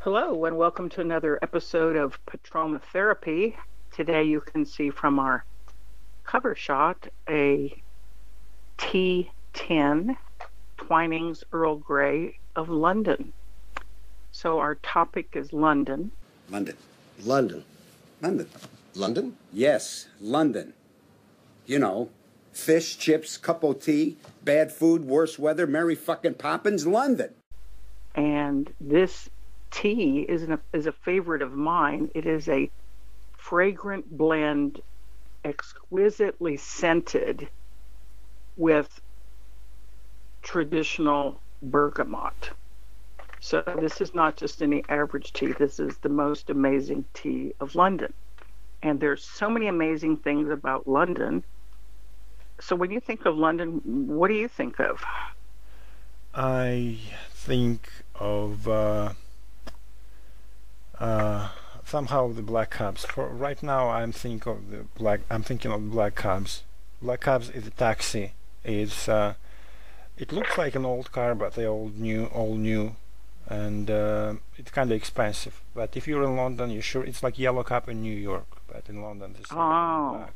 Hello, and welcome to another episode of Therapy. Today, you can see from our cover shot a T10 Twinings Earl Grey of London. So, our topic is London. London. London. London. London? Yes, London. You know, fish, chips, cup of tea, bad food, worse weather, Merry fucking Poppins, London. And this tea is a favorite of mine. It is a fragrant blend, exquisitely scented with traditional bergamot. So this is not just any average tea. This is the most amazing tea of London. And there's so many amazing things about London. So when you think of London, what do you think of? I think of somehow the black cabs. For right now, I'm thinking of black cabs. Black cabs is a taxi. It looks like an old car, but they're all new, and it's kind of expensive. But if you're in London, it's like yellow cab in New York, but in London it's black.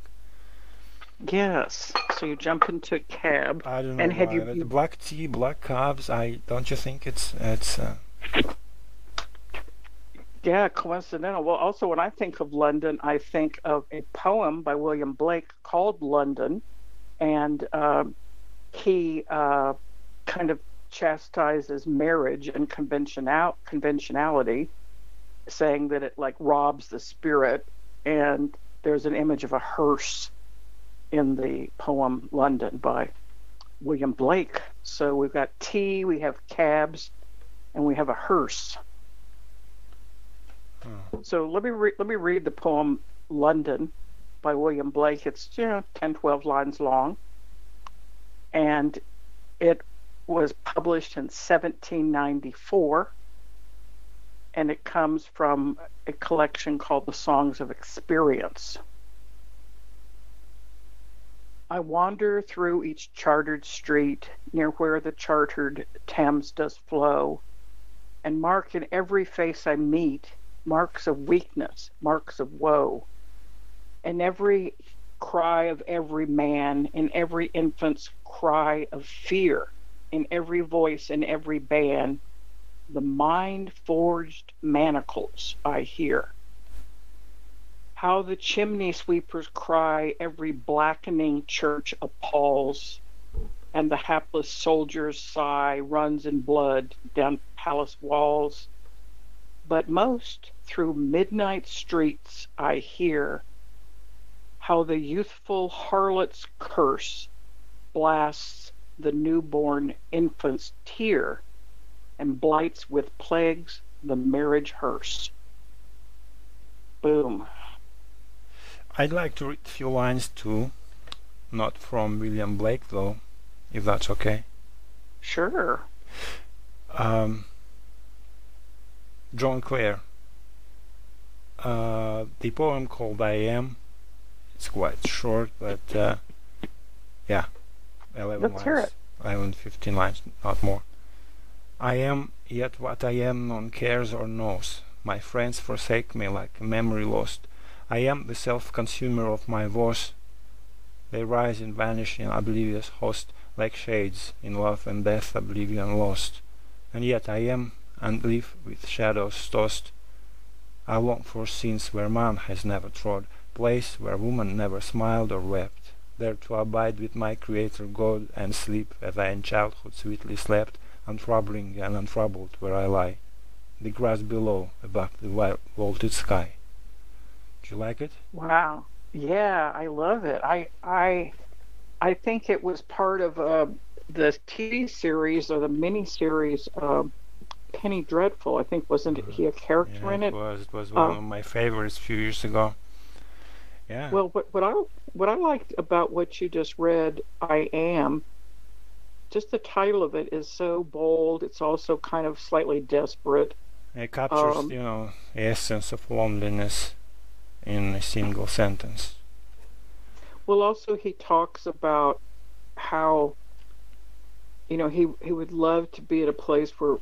Yes. So you jump into a cab. I don't know and have why. The black tea, black cabs. Don't you think it's Yeah, coincidental. Well, also when I think of London, I think of a poem by William Blake called London, and he kind of chastises marriage and conventionality, saying that it like robs the spirit. And there's an image of a hearse in the poem London by William Blake. So we've got tea, we have cabs, and we have a hearse. So let me read the poem London by William Blake. It's 10, 12 lines long, and it was published in 1794, and it comes from a collection called The Songs of Experience. I wander through each chartered street near where the chartered Thames does flow, and mark in every face I meet marks of weakness, marks of woe. In every cry of every man, in every infant's cry of fear, in every voice, in every band, the mind-forged manacles I hear. How the chimney sweepers cry, every blackening church appalls, and the hapless soldier's sigh runs in blood down palace walls. But most through midnight streets I hear how the youthful harlot's curse blasts the newborn infant's tear and blights with plagues the marriage hearse. Boom. I'd like to read a few lines too, not from William Blake though, if that's okay. Sure. John Clare. The poem called I Am. It's quite short, but yeah, 11 Let's lines. hear it. 11, 15 lines, not more. I am, yet what I am none cares or knows. My friends forsake me like a memory lost. I am the self-consumer of my woes. They rise and vanish in oblivious host, like shades in love and death oblivion lost. And yet I am, and live with shadows tossed. I long for scenes where man has never trod, place where woman never smiled or wept, there to abide with my Creator God, and sleep as I in childhood sweetly slept, untroubling and untroubled where I lie, the grass below, above the vaulted sky. Do you like it? Wow. Yeah, I love it. I think it was part of the TV series or the mini series Penny Dreadful. I think wasn't he a character in it? It was one of my favorites a few years ago. Yeah. Well, what I liked about what you just read, I Am, just the title of it is so bold. It's also kind of slightly desperate. It captures, the essence of loneliness in a single sentence. Well, also he talks about how, he would love to be at a place where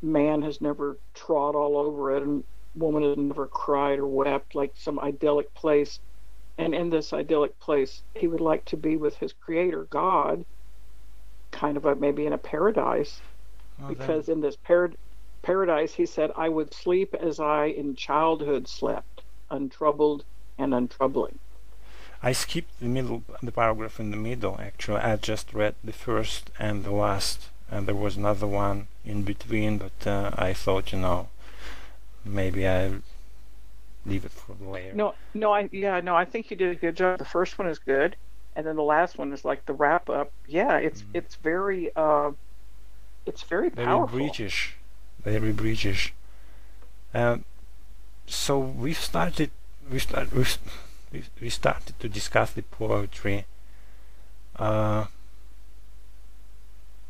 man has never trod all over it and woman has never cried or wept, like some idyllic place. And in this idyllic place, he would like to be with his creator, God, kind of maybe in a paradise, because in this paradise, he said, I would sleep as I in childhood slept, untroubled and untroubling. I skipped the paragraph in the middle, actually. I just read the first and the last, and there was another one in between, but I thought, maybe I leave it for later. I think you did a good job. The first one is good, and then the last one is like the wrap up. Yeah, it's very powerful. Very British. Very British. So we started to discuss the poetry. Well,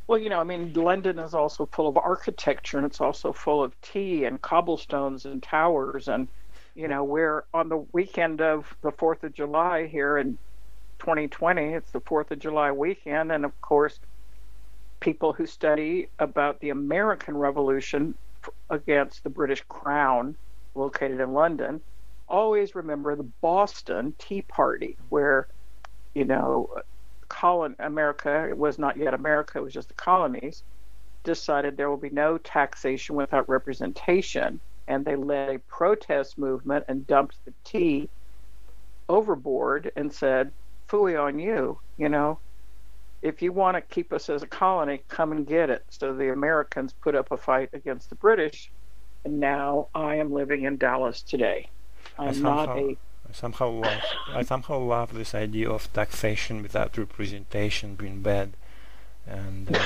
London is also full of architecture, and it's also full of tea and cobblestones and towers. And, we're on the weekend of the 4th of July here in 2020. It's the 4th of July weekend. And, of course, people who study about the American Revolution against the British Crown, located in London, always remember the Boston Tea Party, where, America, it was not yet America, it was just the colonies, decided there will be no taxation without representation. And they led a protest movement and dumped the tea overboard and said, phooey on you, if you want to keep us as a colony, come and get it. So the Americans put up a fight against the British, and now I am living in Dallas today. I somehow love this idea of taxation without representation being bad, and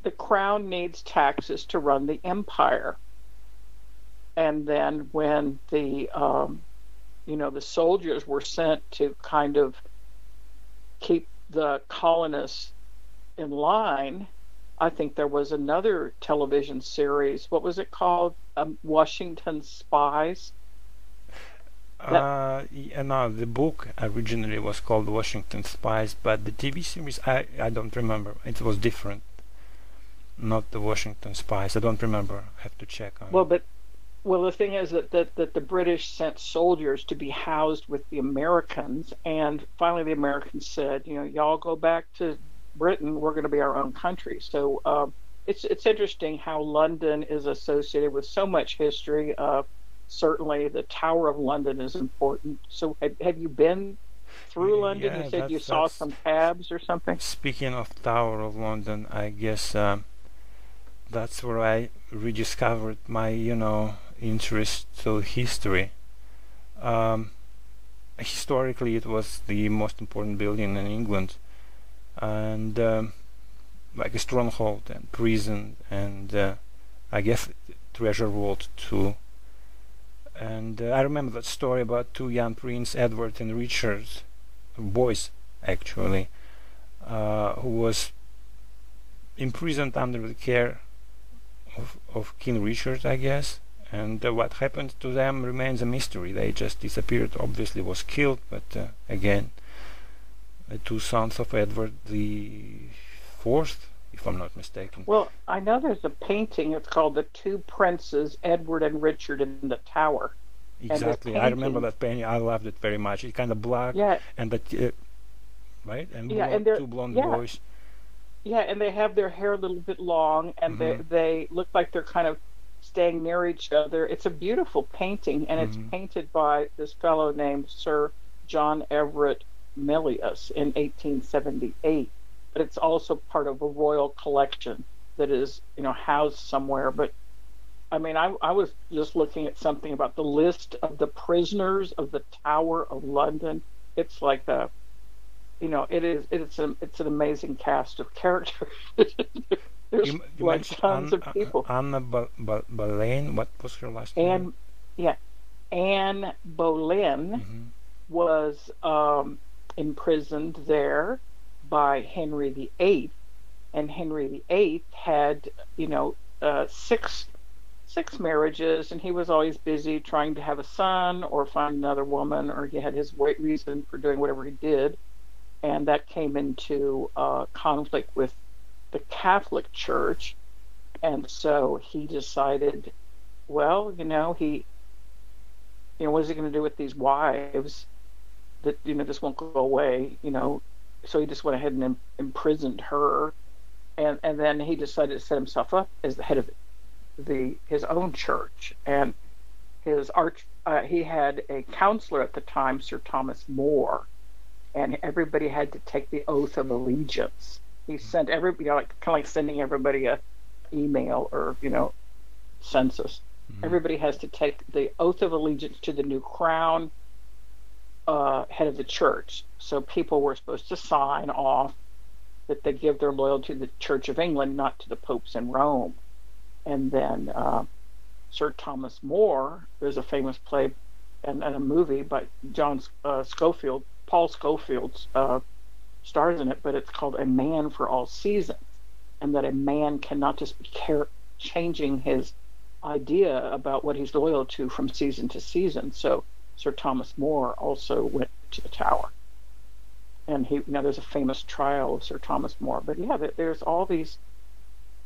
the crown needs taxes to run the empire, and then when the the soldiers were sent to kind of keep the colonists in line. I think there was another television series. What was it called? Washington Spies? The book originally was called Washington Spies, but the TV series, I don't remember. It was different. Not the Washington Spies. I don't remember. I have to check on it. Well, the thing is that the British sent soldiers to be housed with the Americans, and finally the Americans said, y'all go back to Britain, we're going to be our own country. So it's interesting how London is associated with so much history. Certainly the Tower of London is important. So have you been through London? You said you saw some cabs or something? Speaking of Tower of London, I guess that's where I rediscovered my, interest to history. Historically, it was the most important building in England, and like a stronghold and prison, and I guess treasure vault too. And I remember that story about two young princes, Edward and Richard, boys actually, who was imprisoned under the care of King Richard, I guess. And what happened to them remains a mystery. They just disappeared. Obviously was killed, but again, the two sons of Edward the Fourth, if I'm not mistaken. Well, I know there's a painting. It's called The Two Princes, Edward and Richard in the Tower. Exactly. I remember that painting. I loved it very much. It's kind of black, and that right, and two blonde boys. Yeah, and they have their hair a little bit long, and they look like they're kind of staying near each other. It's a beautiful painting, and it's painted by this fellow named Sir John Everett Melius in 1878. But it's also part of a royal collection that is, housed somewhere. But I mean, I was just looking at something about the list of the prisoners of the Tower of London. It's like it's an amazing cast of characters. There's you tons of people. Anna Boleyn, what was her last name? Anne Boleyn was imprisoned there by Henry VIII, and Henry VIII had six marriages, and he was always busy trying to have a son or find another woman, or he had his reason for doing whatever he did, and that came into conflict with the Catholic Church, and so he decided, well, what is he going to do with these wives that, this won't go away, so he just went ahead and imprisoned her, and then he decided to set himself up as the head of his own church. And he had a counselor at the time, Sir Thomas More, and everybody had to take the oath of allegiance. He sent everybody, kind of like sending everybody a email or census. Mm-hmm. Everybody has to take the oath of allegiance to the new crown head of the church. So people were supposed to sign off that they give their loyalty to the Church of England, not to the popes in Rome. And then Sir Thomas More, there's a famous play and a movie by Paul Schofield stars in it, but it's called A Man for All Seasons, and that a man cannot just be changing his idea about what he's loyal to from season to season. So Sir Thomas More also went to the Tower, and there's a famous trial of Sir Thomas More. But there's all these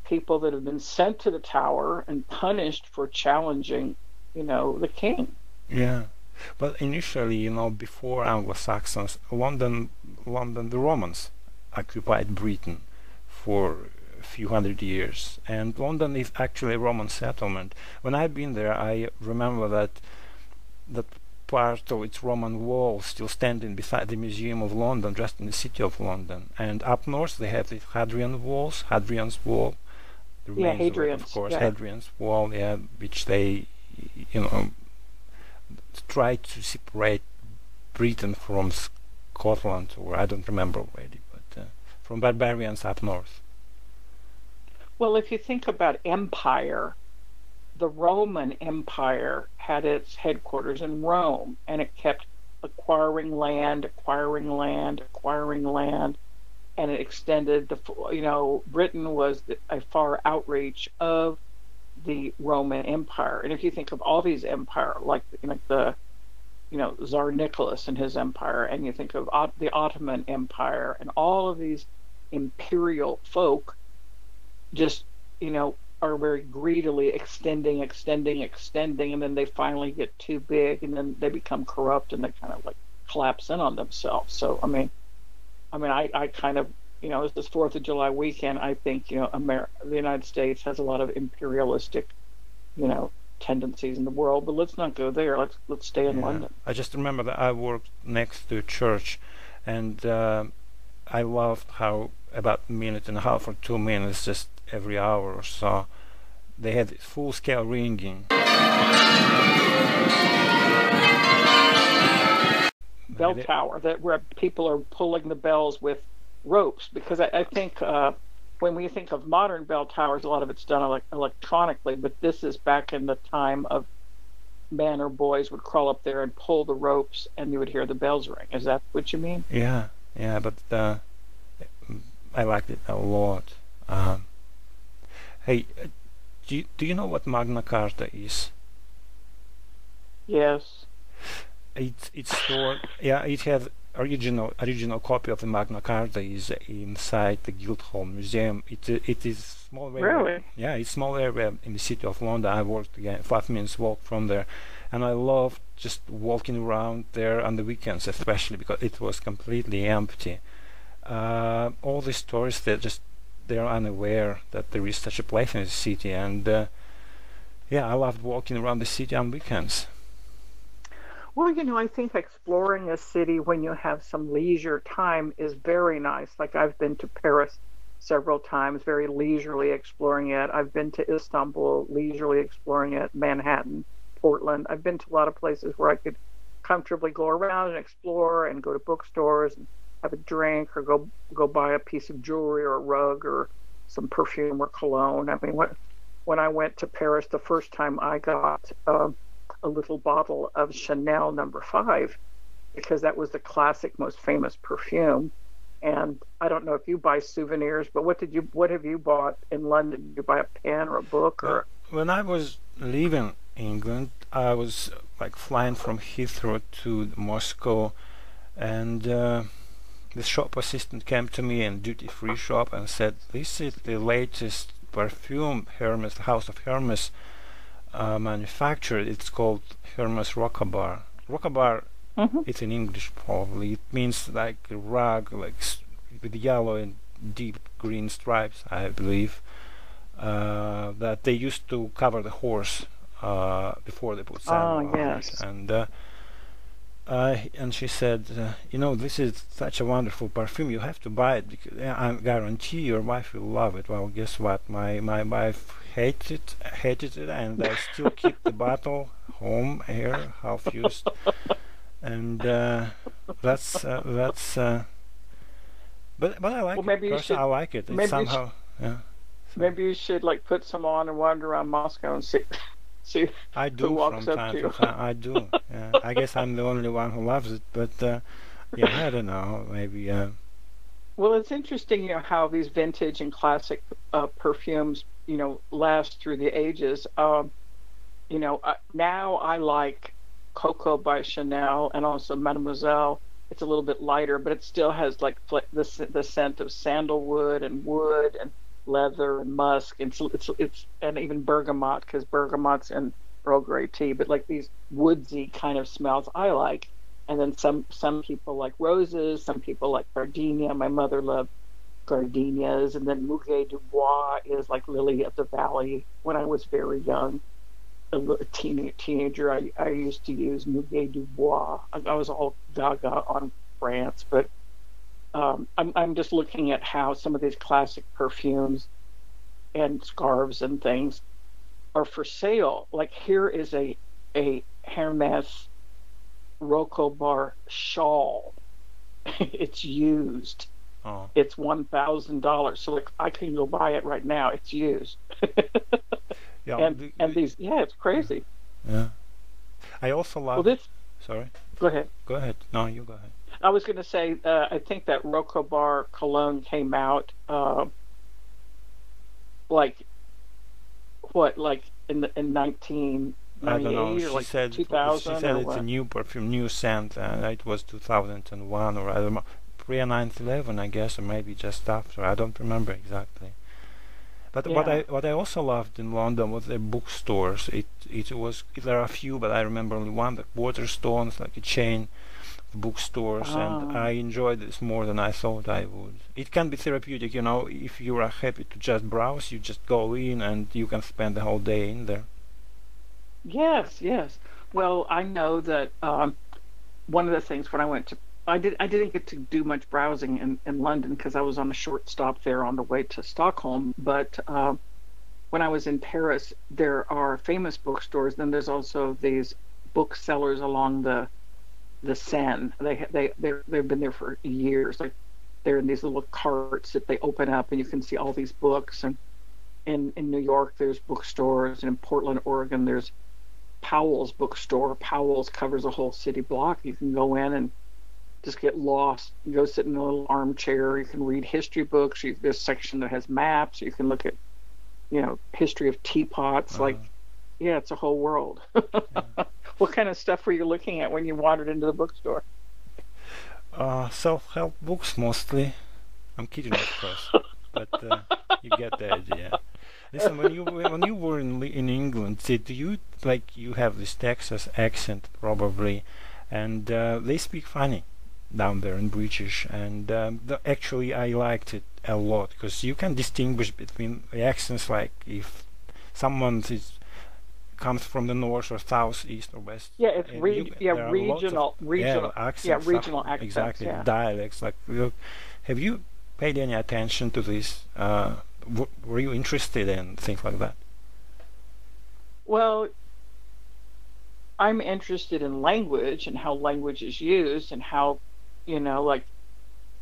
people that have been sent to the Tower and punished for challenging, the king. Yeah, but initially, before Anglo-Saxons, London, the Romans occupied Britain for a few hundred years, and London is actually a Roman settlement. When I've been there, I remember that part of its Roman wall still standing beside the Museum of London, just in the city of London. And up north, they have the Hadrians Wall. The remains of course, Hadrians Wall, which they, tried to separate Britain from Scotland, or I don't remember already, but from barbarians up north. Well, if you think about empire, the Roman Empire had its headquarters in Rome, and it kept acquiring land, and it extended Britain was a far outreach of the Roman Empire. And if you think of all these empires, like the Tsar Nicholas and his empire, and you think of the Ottoman Empire, and all of these imperial folk just are very greedily extending, and then they finally get too big, and then they become corrupt, and they kind of like collapse in on themselves. So I kind of, this 4th of July weekend, I think, the United States has a lot of imperialistic, tendencies in the world, but let's not go there. Let's stay in London. I just remember that I worked next to a church, and I loved how about a minute and a half or 2 minutes, just every hour or so, they had full-scale ringing. Bell tower, where people are pulling the bells with ropes, because I think when we think of modern bell towers, a lot of it's done electronically, but this is back in the time of men or boys would crawl up there and pull the ropes, and you would hear the bells ring. Is that what you mean? Yeah, but I liked it a lot. Hey, do you know what Magna Carta is? Yes. It's stored. Yeah, it has original copy of the Magna Carta is inside the Guildhall Museum. It is small area. Really? Yeah, it's small area in the city of London. I worked 5 minutes walk from there, and I loved just walking around there on the weekends, especially because it was completely empty. All these tourists they're unaware that there is such a place in the city, and I loved walking around the city on weekends. Well, I think exploring a city when you have some leisure time is very nice. Like, I've been to Paris several times, very leisurely exploring it. I've been to Istanbul, leisurely exploring it, Manhattan, Portland. I've been to a lot of places where I could comfortably go around and explore and go to bookstores and have a drink, or go buy a piece of jewelry or a rug or some perfume or cologne. I mean, when I went to Paris the first time, I got a little bottle of Chanel No. 5, because that was the classic, most famous perfume. And I don't know if you buy souvenirs, but what have you bought in London? Did you buy a pen or a book? Or when I was leaving England, I was flying from Heathrow to Moscow, and the shop assistant came to me in duty-free shop and said, "This is the latest perfume Hermes, the House of Hermes, manufactured. It's called Hermes Rockabar. Rockabar, it's in English probably. It means like a rug, like with yellow and deep green stripes, I believe, that they used to cover the horse before they put sandal on it. And she said, this is such a wonderful perfume. You have to buy it because I guarantee your wife will love it. Well, guess what? My wife hated it, and I still keep the bottle home here, half used. And that's. But I like it. Maybe I like it. It's somehow. Yeah. Maybe you should put some on and wander around Moscow and see. I do who walks from time to time. I do. Yeah. I guess I'm the only one who loves it, but I don't know. Maybe. Well, it's interesting, how these vintage and classic perfumes, last through the ages. Now I like Coco by Chanel and also Mademoiselle. It's a little bit lighter, but it still has the scent of sandalwood and wood and leather and musk, and it's and even bergamot, because bergamot's in Earl Grey tea, but these woodsy kind of smells I like. And then some people like roses, some people like gardenia. My mother loved gardenias. And then Muguet du Bois is like lily of the valley. When I was very young, a teenager, I used to use Muguet du Bois. I was all gaga on France, but I'm just looking at how some of these classic perfumes and scarves and things are for sale. Like here is a Hermes Rockabar shawl. It's used. Oh. It's $1,000. So I can go buy it right now. It's used. Yeah. And these, it's crazy. Yeah. I also love. Well, Sorry. Go ahead. Go ahead. No, you go ahead. I was going to say, I think that Rockabar cologne came out, in 1998 I don't know. She said 2000. She said it's a new perfume, new scent. It was 2001 or I don't know, pre 9/11, I guess, or maybe just after. I don't remember exactly. But what I also loved in London was the bookstores. There are a few, but I remember only one, the Waterstones, like a chain of bookstores, and I enjoyed this more than I thought I would. It can be therapeutic, if you are happy to just browse, you just go in and you can spend the whole day in there. Yes. Well, I know that one of the things when I went to, I didn't get to do much browsing in London because I was on a short stop there on the way to Stockholm. But when I was in Paris, there are famous bookstores. Then there's also these booksellers along the Seine. They've been there for years. Like they're in these little carts that they open up, and you can see all these books. And in New York, there's bookstores, and in Portland, Oregon, there's Powell's bookstore. Powell's covers a whole city block. You can go in and just get lost. You go sit in a little armchair. You can read history books. There's a section that has maps. You can look at, history of teapots. It's a whole world. Yeah. What kind of stuff were you looking at when you wandered into the bookstore? Self-help books mostly. I'm kidding, of course, but you get the idea. Listen, when you were in England, you have this Texas accent probably, and they speak funny down there in British, and actually I liked it a lot because you can distinguish between the accents, like if someone comes from the north or south, east or west. Yeah, it's regional accents. Yeah, regional accents. Exactly, yeah. Dialects. Have you paid any attention to this? Were you interested in things like that? Well, I'm interested in language and how language is used and how,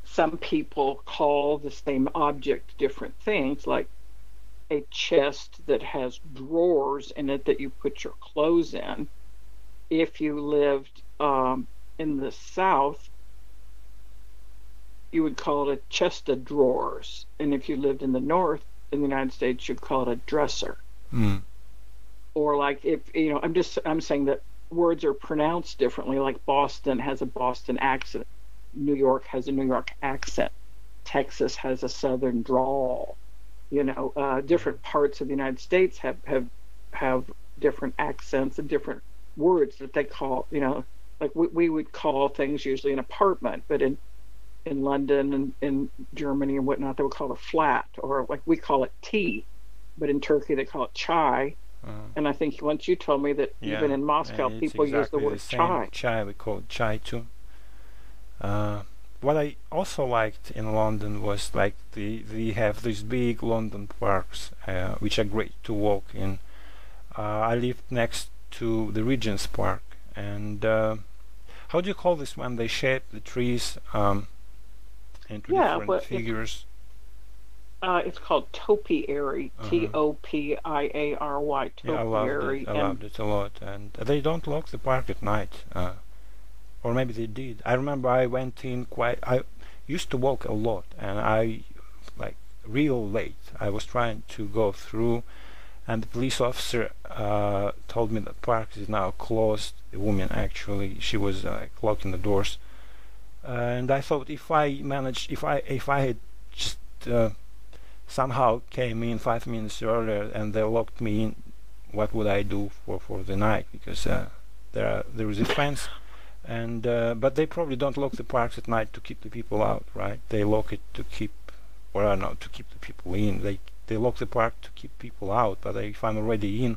some people call the same object different things, like a chest that has drawers in it that you put your clothes in. If you lived in the South, you would call it a chest of drawers. And if you lived in the North, in the United States, you'd call it a dresser. Mm. Or like if, I'm saying that words are pronounced differently, like Boston has a Boston accent. New York has a New York accent. Texas has a Southern drawl. Different parts of the United States have different accents and different words that they call, like we would call things usually an apartment, but in London and in Germany and whatnot, they would call it a flat, or like we call it tea, but in Turkey they call it chai. And I think once you told me that even in Moscow people use the word chai. Chai, we call it chai too. What I also liked in London was like they have these big London parks, which are great to walk in. I lived next to the Regents Park, and how do you call this when they shape the trees into different figures? It's called topiary, Topiary. Topiary. I loved it a lot, and they don't lock the park at night, or maybe they did. I remember I went in I used to walk a lot, and I like real late. I was trying to go through, and the police officer told me that park is now closed. The woman actually, she was locking the doors, and I thought if I had just somehow came in 5 minutes earlier and they locked me in, what would I do for the night? Because there is a fence, and but they probably don't lock the parks at night to keep the people out, right? They lock it to keep, or I don't know, to keep the people in. They lock the park to keep people out, but if I'm already in,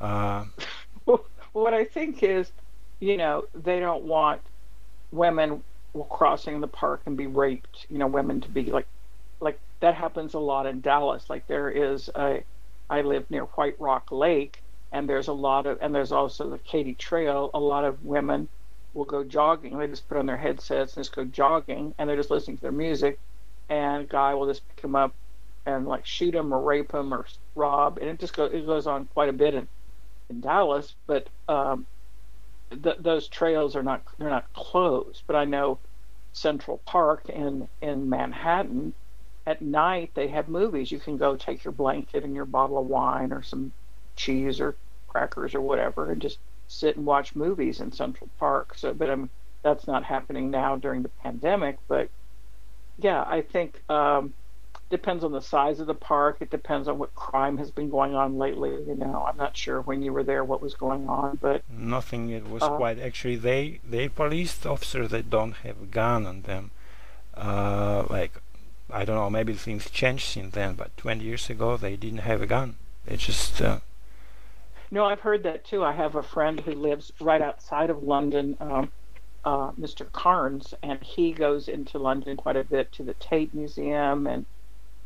well, what I think is, they don't want women crossing the park and be raped. Women to be like that happens a lot in Dallas. Like I live near White Rock Lake, and there's also the Katy Trail. A lot of women will go jogging. They just put on their headsets and just go jogging, and they're just listening to their music, and a guy will just pick them up and like shoot them or rape them or rob, and it goes on quite a bit in Dallas. But those trails they're not closed. But I know Central Park in Manhattan, at night they have movies. You can go take your blanket and your bottle of wine or some cheese or crackers or whatever and just sit and watch movies in Central Park. But that's not happening now during the pandemic. But yeah, I think depends on the size of the park. It depends on what crime has been going on lately. I'm not sure when you were there what was going on, but nothing. It was quite actually. They police officers that don't have a gun on them. I don't know, maybe things changed since then, but 20 years ago they didn't have a gun. They just... No, I've heard that too. I have a friend who lives right outside of London, Mr. Carnes, and he goes into London quite a bit to the Tate Museum and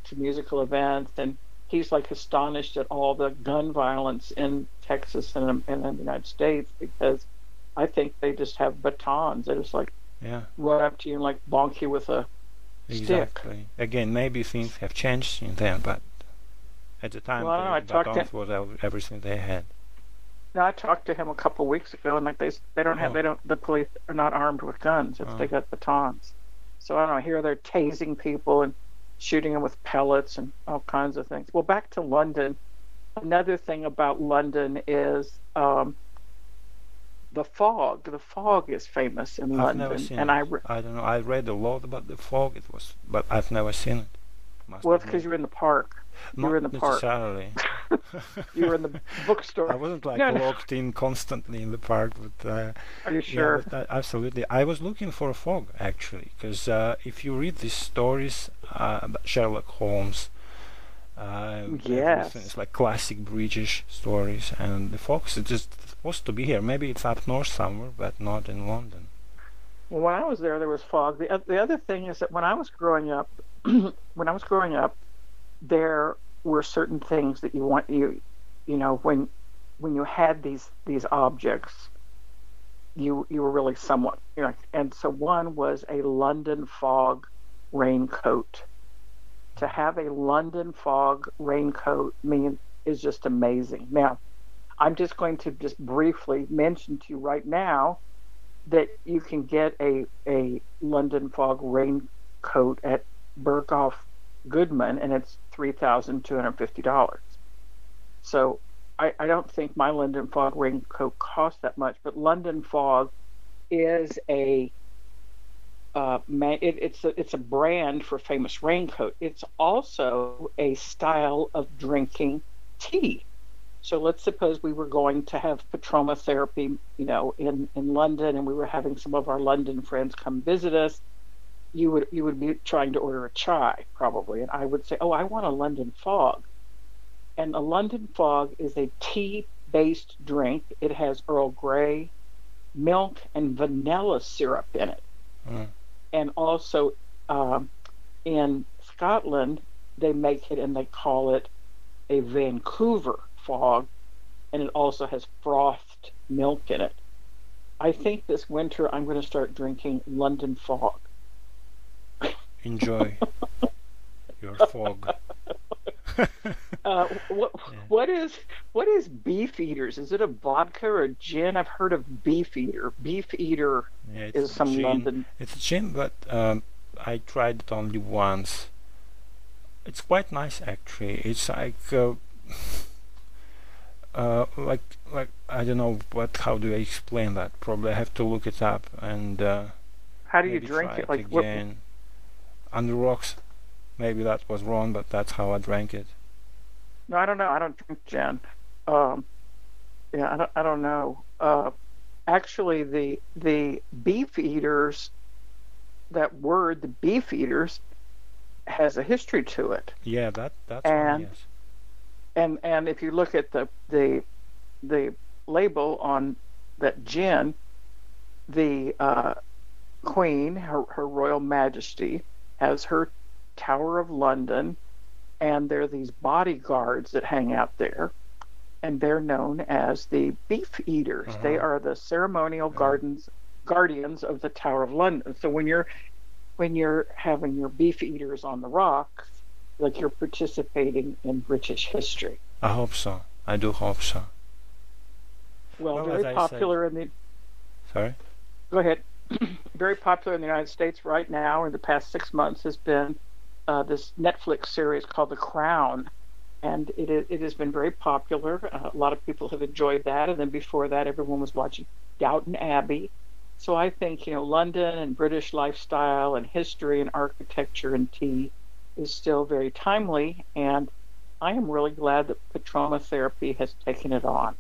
to musical events, and he's like astonished at all the gun violence in Texas and in the United States, because I think they just have batons. They just run up to you and like bonk you with a Exactly. stick. Again, maybe things have changed since then, but at the time, the batons was everything they had. No, I talked to him a couple of weeks ago, and like the police are not armed with guns. They got batons. So I don't know. Here they're tasing people and shooting them with pellets and all kinds of things. Well, back to London. Another thing about London is the fog. The fog is famous in London. Never seen it. I don't know. I read a lot about the fog. But I've never seen it. Well, it's because you're in the park. You were in the park. Not necessarily. You were in the bookstore. I wasn't locked in constantly in the park, but are you sure? Yeah, absolutely. I was looking for a fog actually, because if you read these stories about Sherlock Holmes, yes, it's like classic British stories, and the fog is just supposed to be here. Maybe it's up north somewhere, but not in London. Well, when I was there was fog. The other thing is that when I was growing up, there were certain things that when you had these objects, you were really somewhat, and so one was a London fog raincoat. To have a London fog raincoat is just amazing. Now, I'm just going to just briefly mention to you right now that you can get a London fog raincoat at Berghoff Goodman, and it's $3,250. So I don't think my London fog raincoat costs that much, but London fog is it's a brand for Famous Raincoat. It's also a style of drinking tea. So let's suppose we were going to have Patroma therapy, in London, and we were having some of our London friends come visit us. You would be trying to order a chai probably, and I would say, "Oh, I want a London Fog." And a London Fog is a tea-based drink. It has Earl Grey, milk, and vanilla syrup in it. Mm. And also in Scotland, they make it and they call it a Vancouver Fog, and it also has frothed milk in it. I think this winter I'm going to start drinking London Fog. Enjoy your fog. What is Beefeaters? Is it a vodka or a gin? I've heard of Beefeater. Beefeater Yeah, is some gin. London. It's a gin, but I tried it only once. It's quite nice actually. It's like I don't know how do I explain that? Probably I have to look it up and How do you maybe drink try it? Like again. On the rocks. Maybe that was wrong, but that's how I drank it. No, I don't know. I don't drink gin. Yeah, I don't know. Actually, the Beefeaters, that word, the Beefeaters, has a history to it. Yeah, that's And one, yes. and if you look at the label on that gin, the Queen, her Royal Majesty, has her Tower of London, and there are these bodyguards that hang out there, and they're known as the Beefeaters. Uh-huh. They are the ceremonial guardians of the Tower of London. So when you're having your Beefeaters on the rocks, like you're participating in British history. I hope so. I do hope so. Well, Well, very as I popular in the. Sorry? Go ahead. Very popular in the United States right now. In the past 6 months, has been this Netflix series called The Crown, and it has been very popular. A lot of people have enjoyed that, and then before that, everyone was watching Downton Abbey. So I think London and British lifestyle and history and architecture and tea is still very timely, and I am really glad that Patroma therapy has taken it on.